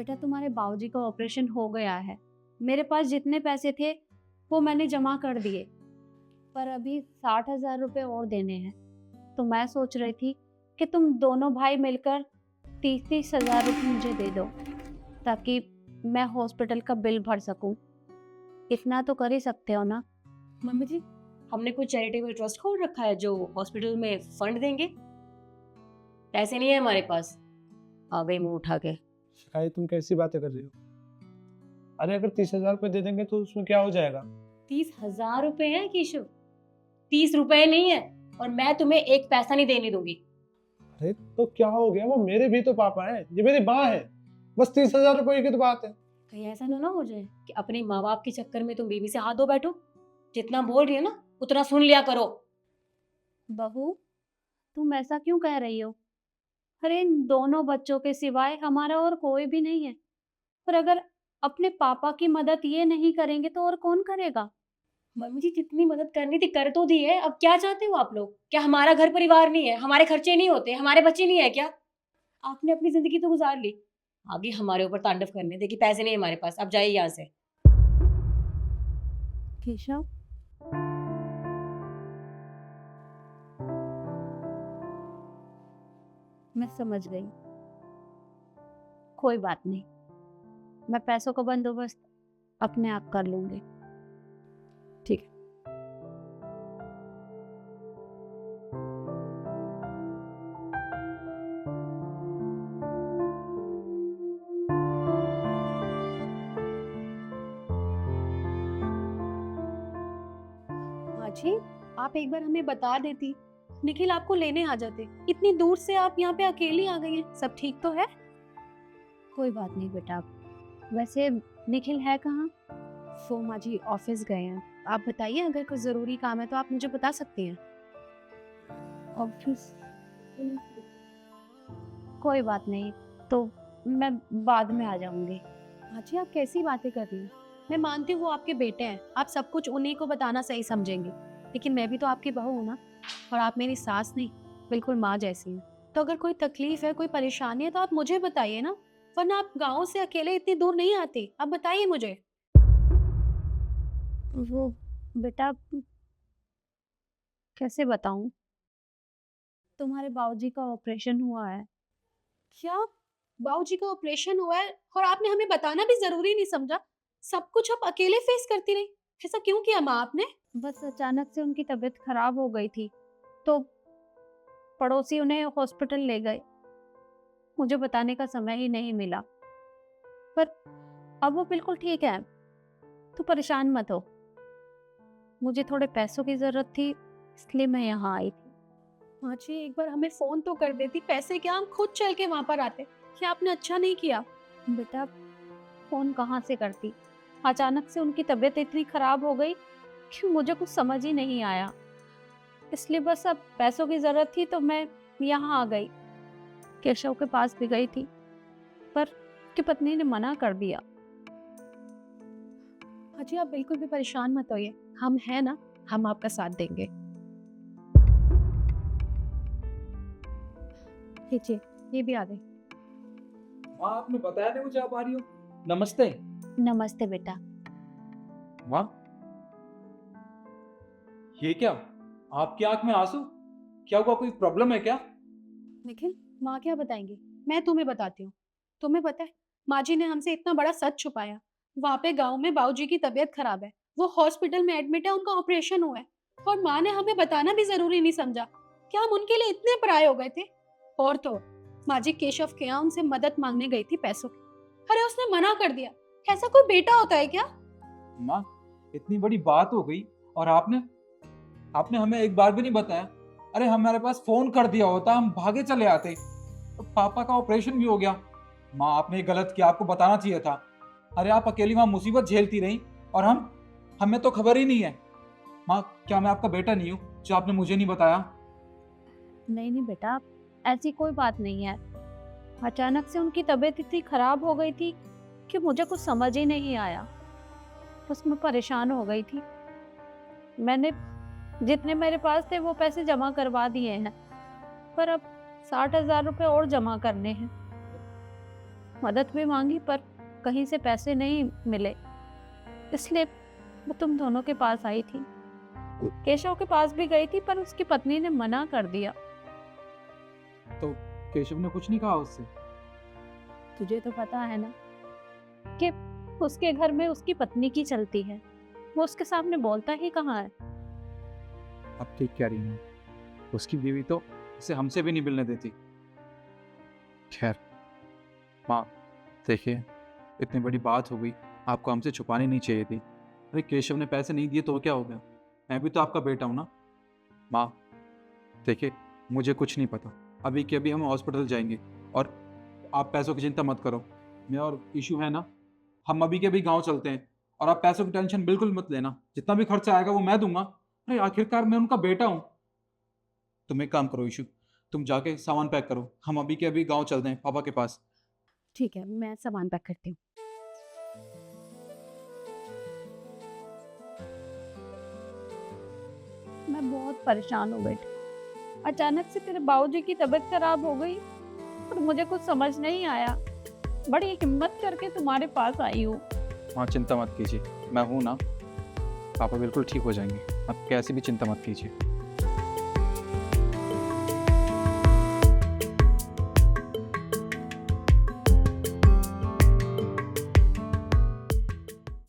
बेटा तुम्हारे बाबूजी का ऑपरेशन हो गया है। मेरे पास जितने पैसे थे वो मैंने जमा कर दिए, पर अभी 60,000 रुपये और देने हैं। तो मैं सोच रही थी कि तुम दोनों भाई मिलकर 30-30 हजार रुपये मुझे दे दो, ताकि मैं हॉस्पिटल का बिल भर सकूं। इतना तो कर ही सकते हो ना? मम्मी जी, हमने कोई चैरिटेबल ट्रस्ट खोल रखा है जो हॉस्पिटल में फंड देंगे? पैसे नहीं है हमारे पास। आ गई मुंह उठा के। शिकायत, तुम कैसी बातें कर रही हो? अरे अगर 30,000 रुपये दे देंगे तो उसमें क्या हो जाएगा? 30,000 रुपए है केशव, 30 रुपए नहीं है, और मैं तुम्हें एक पैसा नहीं देने दूंगी। अरे तो क्या हो गया? वो मेरे भी तो पापा हैं, ये मेरी माँ है। बस 30,000 रुपये की तो बात है। कहीं ऐसा ना हो जाए कि अपने माँ बाप के चक्कर में तुम बेबी से हाथ धो बैठो। जितना बोल रही है ना उतना सुन लिया करो। बहू, तुम ऐसा क्यों कह रही हो? अरे इन दोनों बच्चों के सिवाय हमारा और कोई भी नहीं है। और अगर अपने पापा की मदद ये नहीं करेंगे तो और कौन करेगा? मम्मी जी, जितनी मदद करनी थी कर तो दी है, अब क्या चाहते हो आप लोग? क्या हमारा घर परिवार नहीं है, हमारे खर्चे नहीं होते, हमारे बच्चे नहीं है क्या? आपने अपनी जिंदगी तो गुजार ली, आगे हमारे ऊपर तांडव करने। देखिए पैसे नहीं है हमारे पास, अब जाइए यहाँ से। केशव, मैं समझ गई। कोई बात नहीं, मैं पैसों का बंदोबस्त अपने आप कर लूंगी। ठीक है। माँ जी, आप एक बार हमें बता देती, निखिल आपको लेने आ जाते। इतनी दूर से आप यहाँ पे अकेली आ गई हैं। सब ठीक तो है? कोई बात नहीं बेटा। वैसे निखिल है कहाँ? वो माँ जी ऑफिस गए हैं। आप बताइए, अगर कोई जरूरी काम है तो आप मुझे बता सकती हैं। ऑफिस? कोई बात नहीं, तो मैं बाद में आ जाऊंगी। माँ जी, आप कैसी बातें कर रही हैं? मैं मानती हूँ वो आपके बेटे हैं, आप सब कुछ उन्हीं को बताना सही समझेंगे, लेकिन मैं भी तो आपकी बहू हूँ ना, और आप मेरी सास नहीं, बिल्कुल माँ जैसी हैं। तो अगर कोई तकलीफ है, कोई परेशानी है तो आप मुझे बताइए ना, वरना आप गाँव से अकेले इतनी दूर नहीं आती। आप बताइए मुझे। वो बेटा, कैसे बताऊं? तुम्हारे बाबूजी का ऑपरेशन हुआ है। क्या बाबूजी का ऑपरेशन हुआ है और आपने हमें बताना भी जरूरी नहीं समझा? सब कुछ आप अकेले फेस करती रही। ऐसा क्यों किया माँ आपने? बस अचानक से उनकी तबीयत खराब हो गई थी, तो पड़ोसी उन्हें हॉस्पिटल ले गए। मुझे बताने का समय ही नहीं मिला, पर अब वो बिल्कुल ठीक है। तू परेशान मत हो। मुझे थोड़े पैसों की जरूरत थी, इसलिए मैं यहाँ आई थी। माँ जी, एक बार हमें फोन तो कर देती। पैसे क्या, हम खुद चल के वहां पर आते। क्या आपने अच्छा नहीं किया? बेटा, फोन कहाँ से करती? अचानक से उनकी तबीयत इतनी खराब हो गई कि मुझे कुछ समझ ही नहीं आया। इसलिए बस अब पैसों की जरूरत थी तो मैं यहाँ आ गई। केशव के पास भी गई थी, पर उसकी पत्नी ने मना कर दिया। माँ जी, आप बिल्कुल भी परेशान मत होइए, हम हैं ना, हम आपका साथ देंगे। लीजिए, ये भी आ गई। माँ, आपने बताया नहीं मुझे आप आ रही हो। नमस्ते। नमस्ते बेटा। माँ, ये क्या? आपकी आंख में आंसू? क्या हुआ, कोई प्रॉब्लम है क्या? निखिल, माँ क्या बताएंगी? मैं तुम्हें बताती हूँ। तुम्हें पता है, माँ जी ने हमसे इतना बड़ा सच छुपाया। वहाँ पे गांव में बाबूजी की तबीयत खराब है, वो हॉस्पिटल में एडमिट है, उनका ऑपरेशन हुआ है, और माँ ने हमें बताना भी जरूरी नहीं समझा। क्या हम उनके लिए इतने पराये हो गए थे? और तो माँ जी केशव के यहाँ उनसे मदद मांगने गई थी पैसों की। अरे उसने मना कर दिया। ऐसा कोई बेटा होता है क्या? माँ, इतनी बड़ी बात हो गई और आपने आपने हमें एक बार भी नहीं बताया। अरे हमारे पास फोन कर दिया होता, हम भागे चले आते। तो पापा का ऑपरेशन भी हो गया। माँ, आपने ये गलत किया, आपको बताना चाहिए था। अरे आप अकेली वहां मुसीबत झेलती रही और हमें तो खबर ही नहीं है। माँ, क्या मैं आपका बेटा नहीं हूँ जो आपने मुझे नहीं बताया? नहीं नहीं बेटा, ऐसी कोई बात नहीं है। अचानक से उनकी तबीयत इतनी खराब हो गई थी कि मुझे कुछ समझ ही नहीं आया। बस मैं परेशान हो गई थी। मैंने जितने मेरे पास थे वो पैसे जमा करवा दिए हैं, पर अब 60,000 रुपये और जमा करने हैं। मदद भी मांगी पर कहीं से पैसे नहीं मिले, इसलिए मैं तुम दोनों के पास आई थी। केशव के पास भी गई थी पर उसकी पत्नी ने मना कर दिया। तो केशव ने कुछ नहीं कहा उससे? तुझे तो पता है ना कि उसके घर में उसकी पत्नी की चलती है, वो उसके सामने बोलता ही कहाँ है। अब ठीक कह रही हूँ, उसकी बीवी तो इसे हमसे भी नहीं मिलने देती। खैर माँ, देखिए इतनी बड़ी बात हो गई, आपको हमसे छुपानी नहीं चाहिए थी। अरे केशव ने पैसे नहीं दिए तो क्या हो गया, मैं भी तो आपका बेटा हूँ ना। माँ देखिए, मुझे कुछ नहीं पता, अभी के अभी हम हॉस्पिटल जाएंगे और आप पैसों की चिंता मत करो। मैं और इशू है ना, हम अभी के अभी गांव चलते हैं और आप पैसों की टेंशन बिल्कुल मत लेना, जितना भी खर्चा आएगा वो मैं दूंगा। अरे आखिरकार मैं उनका बेटा हूँ। तुम एक काम करो इशू, तुम जाके सामान पैक करो, हम अभी के अभी गांव चलते हैं पापा के पास। ठीक है, मैं सामान पैक करती हूँ। मैं बहुत परेशान हूँ बेटा, अचानक से तेरे बाबूजी की तबीयत खराब हो गई और मुझे कुछ समझ नहीं आया। बड़ी हिम्मत करके तुम्हारे पास आई हूँ। माँ चिंता मत कीजिए, मैं हूँ ना, पापा बिल्कुल ठीक हो जाएंगे, आप कैसी भी चिंता मत कीजिए।